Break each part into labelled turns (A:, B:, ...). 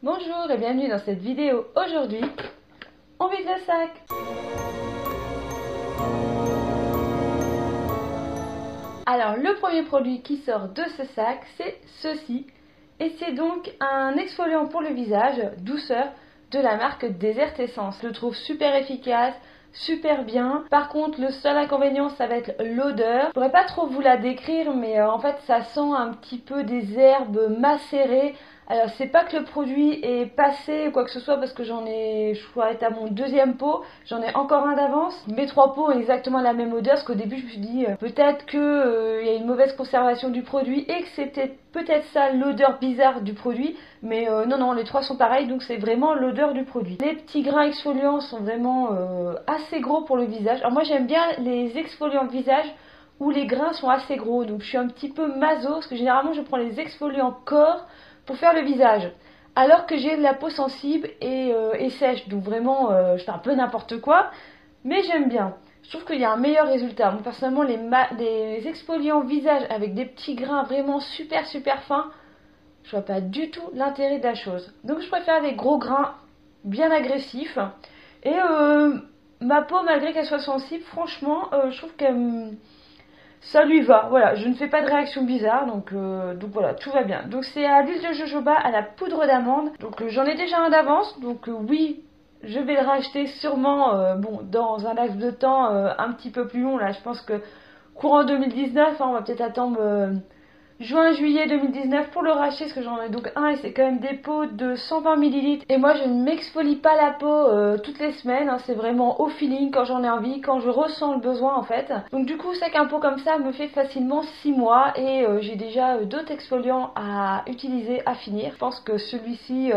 A: Bonjour et bienvenue dans cette vidéo. Aujourd'hui, on vide le sac. Alors le premier produit qui sort de ce sac, c'est ceci. Et c'est donc un exfoliant pour le visage, douceur, de la marque Desert Essence. Je le trouve super efficace, super bien. Par contre, le seul inconvénient, ça va être l'odeur. Je pourrais pas trop vous la décrire, mais en fait, ça sent un petit peu des herbes macérées. Alors, c'est pas que le produit est passé ou quoi que ce soit, parce que je dois être à mon deuxième pot, j'en ai encore un d'avance. Mes trois pots ont exactement la même odeur, parce qu'au début, je me suis dit, peut-être que y a une mauvaise conservation du produit et que c'était peut-être ça l'odeur bizarre du produit. Mais non, les trois sont pareils, donc c'est vraiment l'odeur du produit. Les petits grains exfoliants sont vraiment assez gros pour le visage. Alors moi j'aime bien les exfoliants visage où les grains sont assez gros, donc je suis un petit peu maso, parce que généralement je prends les exfoliants corps pour faire le visage. Alors que j'ai de la peau sensible et sèche, donc vraiment je fais un peu n'importe quoi, mais j'aime bien. Je trouve qu'il y a un meilleur résultat. Moi personnellement les exfoliants visage avec des petits grains vraiment super fins, je vois pas du tout l'intérêt de la chose. Donc je préfère les gros grains bien agressifs. Et ma peau, malgré qu'elle soit sensible, franchement, je trouve que ça lui va. Voilà, je ne fais pas de réaction bizarre, donc voilà, tout va bien. Donc c'est à l'huile de jojoba, à la poudre d'amande. Donc j'en ai déjà un d'avance, donc oui, je vais le racheter sûrement, dans un laps de temps un petit peu plus long. Là, je pense que courant 2019, hein, on va peut-être attendre juin-juillet 2019 pour le racheter, parce que j'en ai donc un et c'est quand même des pots de 120 ml. Et moi je ne m'exfolie pas la peau toutes les semaines, hein, c'est vraiment au feeling, quand j'en ai envie, quand je ressens le besoin en fait. Donc du coup c'est qu'un pot comme ça me fait facilement 6 mois et j'ai déjà d'autres exfoliants à utiliser, à finir. Je pense que celui-ci...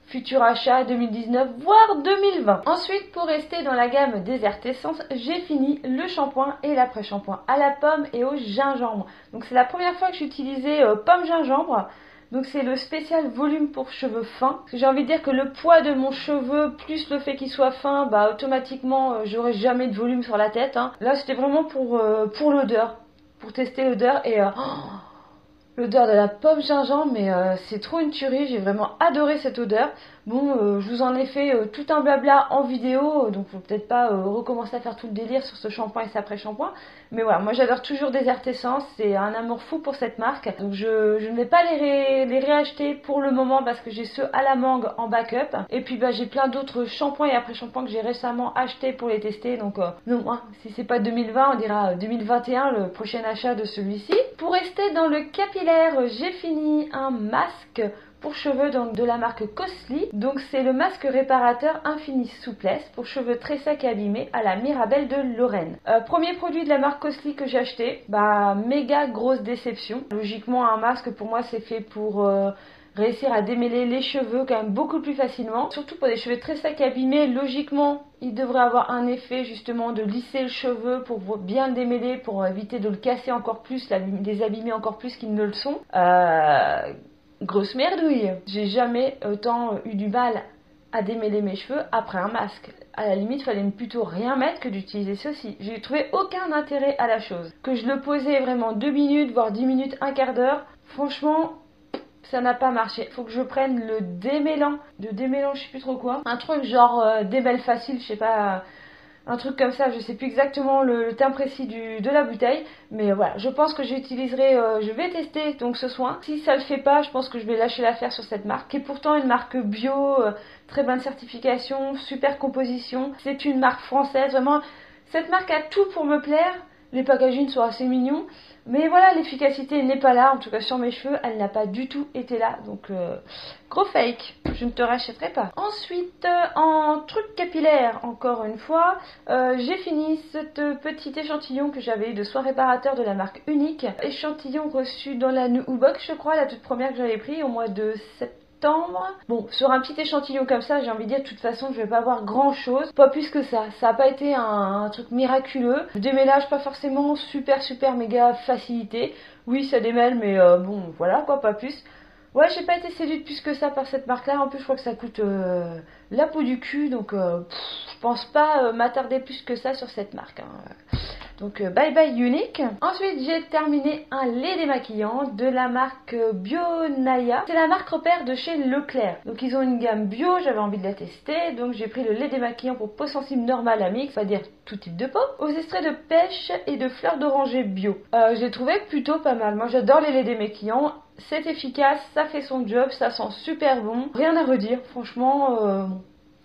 A: futur achat 2019 voire 2020. Ensuite, pour rester dans la gamme Desert Essence, j'ai fini le shampoing et l'après-shampoing à la pomme et au gingembre. Donc c'est la première fois que j'utilisais pomme gingembre. Donc c'est le spécial volume pour cheveux fins. Parce que j'ai envie de dire que le poids de mon cheveu plus le fait qu'il soit fin, bah automatiquement j'aurai jamais de volume sur la tête, hein. Là c'était vraiment pour l'odeur, pour tester l'odeur et l'odeur de la pomme gingembre, mais c'est trop une tuerie, j'ai vraiment adoré cette odeur. Bon, je vous en ai fait tout un blabla en vidéo, donc faut peut-être pas recommencer à faire tout le délire sur ce shampoing et cet après-shampoing. Mais voilà, moi j'adore toujours Desert Essence, c'est un amour fou pour cette marque. Donc je ne vais pas les réacheter pour le moment parce que j'ai ceux à la mangue en backup. Et puis bah, j'ai plein d'autres shampoings et après-shampoings que j'ai récemment achetés pour les tester. Donc non, hein, si c'est pas 2020, on dira 2021 le prochain achat de celui-ci. Pour rester dans le capillaire, j'ai fini un masque pour cheveux donc de la marque Cosly. Donc c'est le masque réparateur Infini Souplesse pour cheveux très secs et abîmés à la Mirabelle de Lorraine. Premier produit de la marque Cosly que j'ai acheté, bah méga grosse déception. Logiquement un masque pour moi c'est fait pour réussir à démêler les cheveux quand même beaucoup plus facilement. Surtout pour des cheveux très secs et abîmés, logiquement il devrait avoir un effet justement de lisser le cheveu pour bien le démêler, pour éviter de le casser encore plus, de les abîmer encore plus qu'ils ne le sont. Grosse merdouille. J'ai jamais autant eu du mal à démêler mes cheveux après un masque. À la limite, il fallait plutôt rien mettre que d'utiliser ceci. J'ai trouvé aucun intérêt à la chose. Que je le posais vraiment 2 minutes, voire 10 minutes, un quart d'heure, franchement, ça n'a pas marché. Faut que je prenne le démêlant. De démêlant, je sais plus trop quoi. Un truc genre démêle facile, je sais pas... un truc comme ça, je sais plus exactement le terme précis de la bouteille, mais voilà, je pense que j'utiliserai, je vais tester donc ce soin. Si ça le fait pas, je pense que je vais lâcher l'affaire sur cette marque, qui est pourtant une marque bio, très bonne certification, super composition. C'est une marque française, vraiment. Cette marque a tout pour me plaire. Les packagings sont assez mignons, mais voilà, l'efficacité n'est pas là. En tout cas sur mes cheveux, elle n'a pas du tout été là, donc gros fake, je ne te rachèterai pas. Ensuite, en truc capillaire, encore une fois, j'ai fini ce petit échantillon que j'avais eu de soin réparateur de la marque Unique. Échantillon reçu dans la New Box, je crois, la toute première que j'avais pris au mois de septembre. Bon, sur un petit échantillon comme ça, j'ai envie de dire, de toute façon, je vais pas avoir grand chose, pas plus que ça. Ça n'a pas été un truc miraculeux. Le démêlage, pas forcément super méga facilité. Oui, ça démêle, mais bon, voilà quoi, pas plus. Ouais, j'ai pas été séduite plus que ça par cette marque-là. En plus, je crois que ça coûte la peau du cul, donc je pense pas m'attarder plus que ça sur cette marque, hein. Donc bye bye Unique. Ensuite j'ai terminé un lait démaquillant de la marque Bionaya. C'est la marque repère de chez Leclerc. Donc ils ont une gamme bio, j'avais envie de la tester. Donc j'ai pris le lait démaquillant pour peau sensible normale à mix, c'est-à-dire tout type de peau, aux extraits de pêche et de fleurs d'oranger bio. Je l'ai trouvé plutôt pas mal. Moi j'adore les laits démaquillants. C'est efficace, ça fait son job, ça sent super bon. Rien à redire, franchement.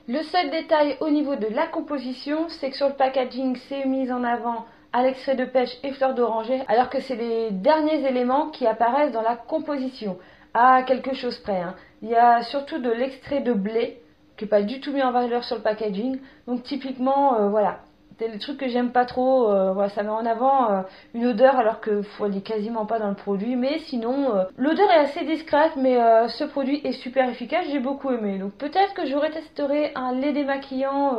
A: Le seul détail au niveau de la composition, c'est que sur le packaging, c'est mis en avant à l'extrait de pêche et fleurs d'oranger, alors que c'est les derniers éléments qui apparaissent dans la composition. À quelque chose près. Il y a surtout de l'extrait de blé, qui n'est pas du tout mis en valeur sur le packaging. Donc typiquement, voilà. C'est le truc que j'aime pas trop, voilà, ça met en avant une odeur alors que elle est quasiment pas dans le produit, mais sinon l'odeur est assez discrète, mais ce produit est super efficace, j'ai beaucoup aimé. Donc peut-être que je retesterai un lait démaquillant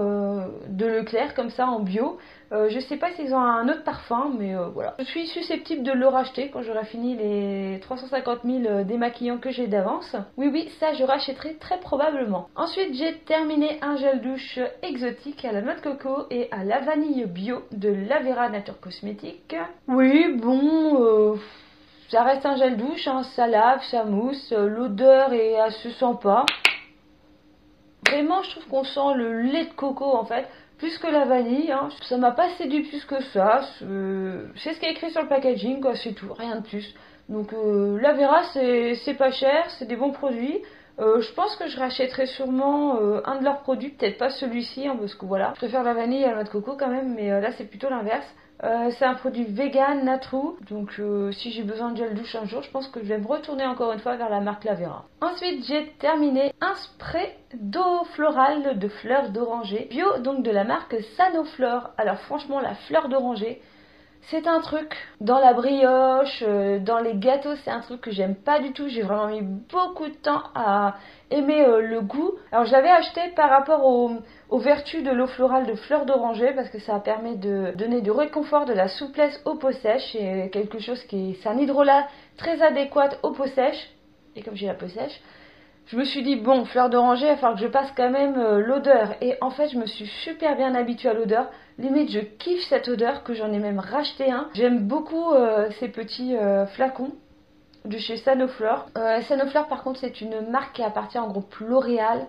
A: de Leclerc comme ça en bio. Je sais pas s'ils ont un autre parfum, mais voilà. Je suis susceptible de le racheter quand j'aurai fini les 350 000 démaquillants que j'ai d'avance. Oui, ça je rachèterai très probablement. Ensuite, j'ai terminé un gel douche exotique à la noix de coco et à la vanille bio de Lavera Nature Cosmétique. Oui, bon, ça reste un gel douche, ça lave, ça mousse, l'odeur elle se sent pas. Vraiment, je trouve qu'on sent le lait de coco en fait. Plus que la vanille, ça m'a pas séduit plus que ça. C'est ce qui est écrit sur le packaging, quoi, c'est tout, rien de plus. Donc la Vera, c'est pas cher, c'est des bons produits. Je pense que je rachèterai sûrement un de leurs produits, peut-être pas celui-ci, parce que voilà, je préfère la vanille à la noix de coco quand même, mais là c'est plutôt l'inverse. C'est un produit vegan, naturel, donc si j'ai besoin de gel douche un jour, je pense que je vais me retourner encore une fois vers la marque Lavera. Ensuite, j'ai terminé un spray d'eau florale de fleurs d'oranger, bio, donc de la marque Sanoflore. Alors franchement, la fleur d'oranger, c'est un truc, dans la brioche, dans les gâteaux, c'est un truc que j'aime pas du tout. J'ai vraiment mis beaucoup de temps à aimer le goût. Alors je l'avais acheté par rapport aux vertus de l'eau florale de fleurs d'oranger parce que ça permet de donner du réconfort, de la souplesse aux peaux sèches. Et quelque chose c'est un hydrolat très adéquat aux peaux sèches. Et comme j'ai la peau sèche, je me suis dit, bon, fleur d'oranger, il va falloir que je passe quand même l'odeur. Et en fait, je me suis super bien habituée à l'odeur. Limite, je kiffe cette odeur, que j'en ai même racheté un. J'aime beaucoup ces petits flacons de chez Sanoflore. Sanoflore, par contre, c'est une marque qui appartient au groupe L'Oréal.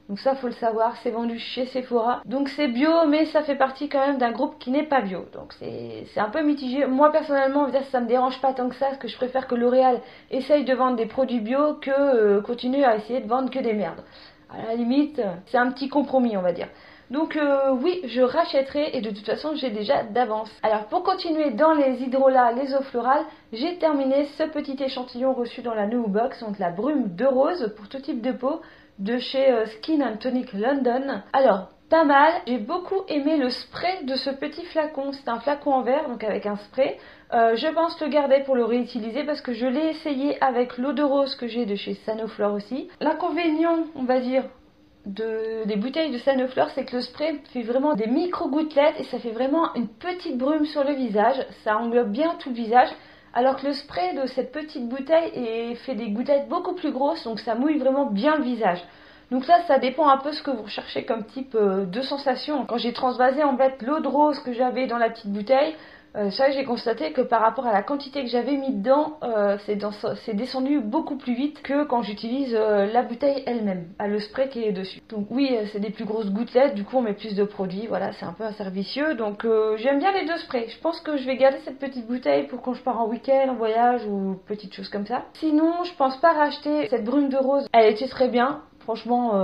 A: Donc ça, faut le savoir, c'est vendu chez Sephora. Donc c'est bio, mais ça fait partie quand même d'un groupe qui n'est pas bio. Donc c'est un peu mitigé. Moi, personnellement, ça me dérange pas tant que ça, parce que je préfère que L'Oréal essaye de vendre des produits bio que continue à essayer de vendre que des merdes. À la limite, c'est un petit compromis, on va dire. Donc oui, je rachèterai et de toute façon, j'ai déjà d'avance. Alors pour continuer dans les hydrolats, les eaux florales, j'ai terminé ce petit échantillon reçu dans la New Box, donc la brume de rose pour tout type de peau, de chez Skin and Tonic London. Alors, pas mal. J'ai beaucoup aimé le spray de ce petit flacon. C'est un flacon en verre, donc avec un spray. Je pense le garder pour le réutiliser parce que je l'ai essayé avec l'eau de rose que j'ai de chez Sanoflore aussi. L'inconvénient, on va dire, des bouteilles de Sanoflore, c'est que le spray fait vraiment des micro-gouttelettes et ça fait vraiment une petite brume sur le visage. Ça englobe bien tout le visage. Alors que le spray de cette petite bouteille fait des gouttelettes beaucoup plus grosses, donc ça mouille vraiment bien le visage. Donc là, ça dépend un peu ce que vous recherchez comme type de sensation. Quand j'ai transvasé en fait l'eau de rose que j'avais dans la petite bouteille, c'est vrai que j'ai constaté que par rapport à la quantité que j'avais mis dedans, c'est descendu beaucoup plus vite que quand j'utilise la bouteille elle-même, le spray qui est dessus. Donc oui, c'est des plus grosses gouttelettes, du coup on met plus de produits, voilà, c'est un peu inservicieux. Donc j'aime bien les deux sprays. Je pense que je vais garder cette petite bouteille pour quand je pars en week-end, en voyage ou petites choses comme ça. Sinon, je pense pas racheter cette brume de rose. Elle était très bien. Franchement,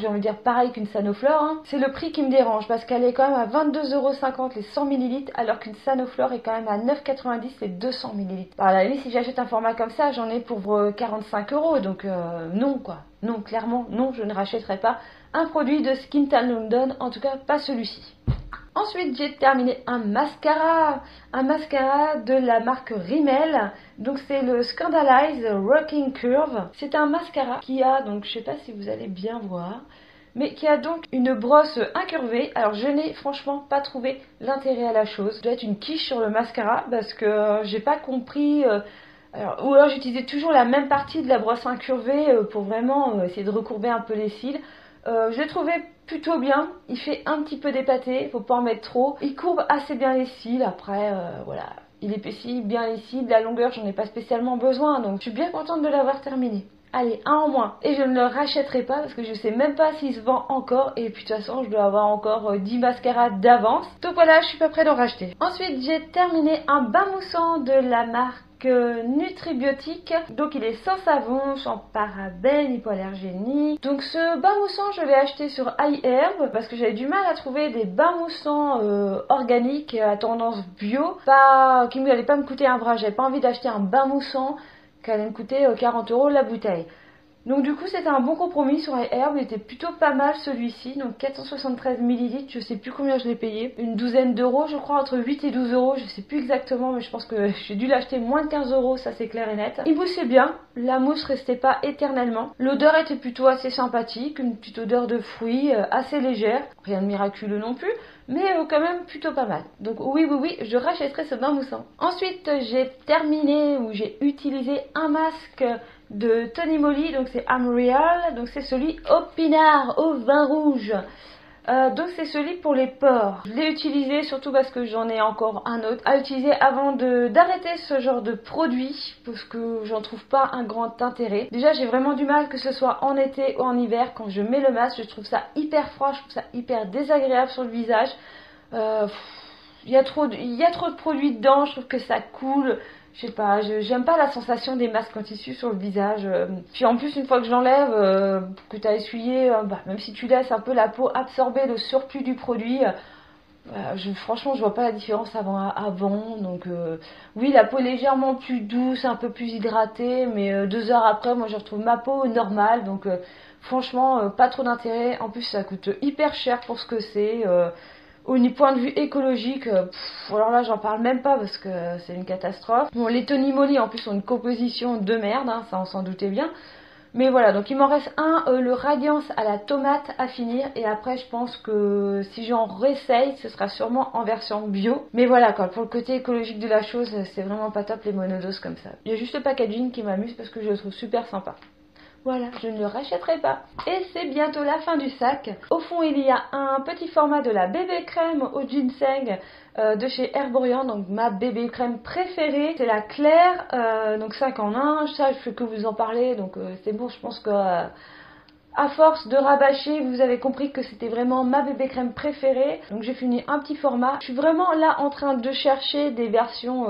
A: j'ai envie de dire pareil qu'une Sanoflore. C'est le prix qui me dérange parce qu'elle est quand même à 22,50€ les 100 ml alors qu'une Sanoflore est quand même à 9,90€ les 200 ml. À la limite, si j'achète un format comme ça, j'en ai pour 45€. Donc non quoi. Non, clairement, non, je ne rachèterai pas un produit de Skin Tan London, en tout cas pas celui-ci. Ensuite, j'ai terminé un mascara de la marque Rimmel. Donc c'est le Scandalize Rocking Curve. C'est un mascara qui a, donc je sais pas si vous allez bien voir, mais qui a donc une brosse incurvée. Alors je n'ai franchement pas trouvé l'intérêt à la chose. Ça doit être une quiche sur le mascara parce que j'ai pas compris. Ou alors j'utilisais toujours la même partie de la brosse incurvée pour vraiment essayer de recourber un peu les cils. Je l'ai trouvé plutôt bien, il fait un petit peu dépaté, faut pas en mettre trop. Il courbe assez bien les cils, après voilà, il épaissit bien les cils, la longueur j'en ai pas spécialement besoin, donc je suis bien contente de l'avoir terminé. Allez, un en moins. Et je ne le rachèterai pas parce que je sais même pas s'il se vend encore. Et puis de toute façon, je dois avoir encore 10 mascaras d'avance. Donc voilà, je suis pas prête d'en racheter. Ensuite, j'ai terminé un bain moussant de la marque Nutribiotique. Donc il est sans savon, sans parabènes, hypoallergénique. Donc ce bain moussant, je l'ai acheté sur iHerb parce que j'avais du mal à trouver des bains moussants organiques à tendance bio, qui n'allaient pas me coûter un bras. J'avais pas envie d'acheter un bain moussant qui allait me coûter 40 € la bouteille. Donc du coup c'était un bon compromis sur iHerb, il était plutôt pas mal celui-ci, donc 473 ml, je sais plus combien je l'ai payé, une douzaine d'euros je crois, entre 8 et 12 €, je sais plus exactement, mais je pense que j'ai dû l'acheter moins de 15 €, ça c'est clair et net. Il moussait bien, la mousse restait pas éternellement, l'odeur était plutôt assez sympathique, une petite odeur de fruits assez légère, rien de miraculeux non plus, mais quand même plutôt pas mal. Donc oui, je rachèterai ce bain moussant. Ensuite j'ai terminé, ou j'ai utilisé un masque de Tony Moly, donc c'est Amreal, donc c'est celui au pinard, au vin rouge. Donc c'est celui pour les pores. Je l'ai utilisé surtout parce que j'en ai encore un autre à utiliser avant d'arrêter ce genre de produit, parce que j'en trouve pas un grand intérêt. Déjà j'ai vraiment du mal, que ce soit en été ou en hiver, quand je mets le masque, je trouve ça hyper froid, je trouve ça hyper désagréable sur le visage. Il y a trop de produits dedans, je trouve que ça coule. Je sais pas, j'aime pas la sensation des masques en tissu sur le visage. Puis en plus, une fois que je l'enlève, que tu as essuyé, même si tu laisses un peu la peau absorber le surplus du produit, franchement, je vois pas la différence avant. Donc oui, la peau est légèrement plus douce, un peu plus hydratée, mais 2 heures après, moi je retrouve ma peau normale. Donc franchement, pas trop d'intérêt. En plus, ça coûte hyper cher pour ce que c'est. Au point de vue écologique, alors là j'en parle même pas parce que c'est une catastrophe. Bon, les Tony Moly en plus ont une composition de merde, hein, ça on s'en doutait bien. Mais voilà, donc il m'en reste un, le Radiance à la tomate à finir. Et après je pense que si j'en réessaye, ce sera sûrement en version bio. Mais voilà quoi, pour le côté écologique de la chose, c'est vraiment pas top les monodoses comme ça. Il y a juste le packaging qui m'amuse parce que je le trouve super sympa. Voilà, je ne le rachèterai pas. Et c'est bientôt la fin du sac. Au fond, il y a un petit format de la bébé crème au ginseng de chez Herborian, donc ma bébé crème préférée. C'est la claire, donc 5 en 1. Ça, je fais que vous en parler, donc c'est bon, je pense que à force de rabâcher, vous avez compris que c'était vraiment ma bébé crème préférée. Donc j'ai fini un petit format. Je suis vraiment là en train de chercher des versions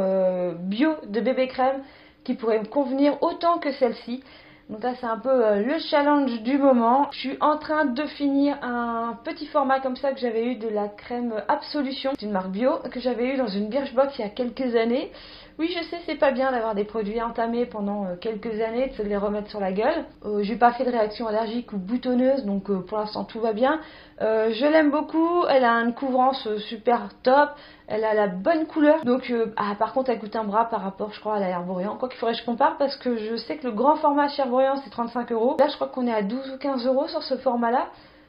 A: bio de bébé crème qui pourraient me convenir autant que celle-ci. Donc là c'est un peu le challenge du moment. Je suis en train de finir un petit format comme ça que j'avais eu de la crème Absolution, c'est une marque bio que j'avais eu dans une Birchbox il y a quelques années. Oui, je sais, c'est pas bien d'avoir des produits entamés pendant quelques années, de se les remettre sur la gueule. J'ai pas fait de réaction allergique ou boutonneuse, donc pour l'instant tout va bien. Je l'aime beaucoup, elle a une couvrance super top, elle a la bonne couleur. Donc par contre elle coûte un bras par rapport, je crois, à la Herborian. Quoi qu'il faudrait que je compare parce que je sais que le grand format chez Herborian c'est 35 €. Là je crois qu'on est à 12 ou 15 € sur ce format là.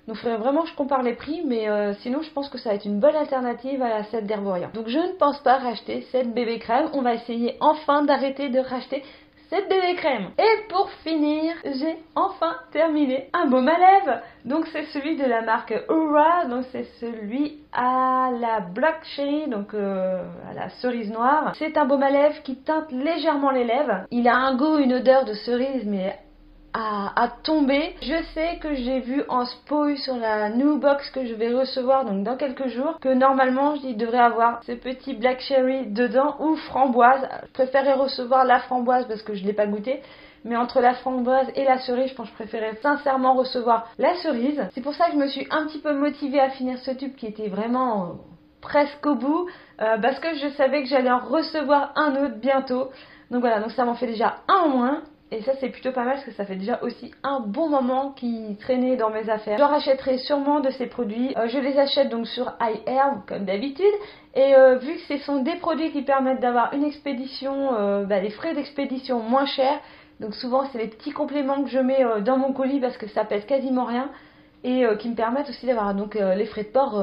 A: Donc il faudrait vraiment que je compare les prix, mais sinon je pense que ça va être une bonne alternative à celle d'Herborian. Donc je ne pense pas racheter cette bébé crème. On va essayer enfin d'arrêter de racheter cette bébé crème. Et pour finir, j'ai enfin terminé un baume à lèvres. Donc c'est celui de la marque Aura. Donc c'est celui à la Black Cherry, donc à la cerise noire. C'est un baume à lèvres qui teinte légèrement les lèvres. Il a un goût, une odeur de cerise, mais à tomber. Je sais que j'ai vu en spoil sur la new box que je vais recevoir donc dans quelques jours que normalement il devrait avoir ce petit black cherry dedans ou framboise. Je préférais recevoir la framboise parce que je l'ai pas goûté, mais entre la framboise et la cerise, je pense que je préférais sincèrement recevoir la cerise. C'est pour ça que je me suis un petit peu motivée à finir ce tube qui était vraiment presque au bout, parce que je savais que j'allais en recevoir un autre bientôt. Donc voilà, donc ça m'en fait déjà un en moins. Et ça c'est plutôt pas mal parce que ça fait déjà aussi un bon moment qui traînait dans mes affaires. Je rachèterai sûrement de ces produits. Je les achète donc sur iHerb comme d'habitude. Et vu que ce sont des produits qui permettent d'avoir une expédition, les frais d'expédition moins chers. Donc souvent c'est les petits compléments que je mets dans mon colis parce que ça pèse quasiment rien. et qui me permettent aussi d'avoir donc les frais de port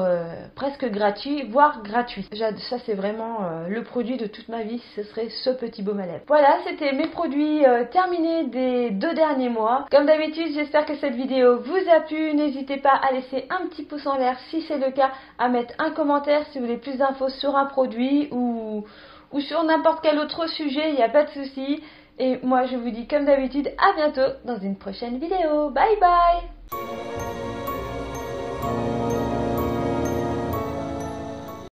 A: presque gratuits, voire gratuits. Ça c'est vraiment le produit de toute ma vie, ce serait ce petit baume à lèvres. Voilà, c'était mes produits terminés des 2 derniers mois. Comme d'habitude, j'espère que cette vidéo vous a plu. N'hésitez pas à laisser un petit pouce en l'air si c'est le cas, à mettre un commentaire si vous voulez plus d'infos sur un produit ou sur n'importe quel autre sujet, il n'y a pas de souci. Et moi je vous dis comme d'habitude à bientôt dans une prochaine vidéo. Bye bye.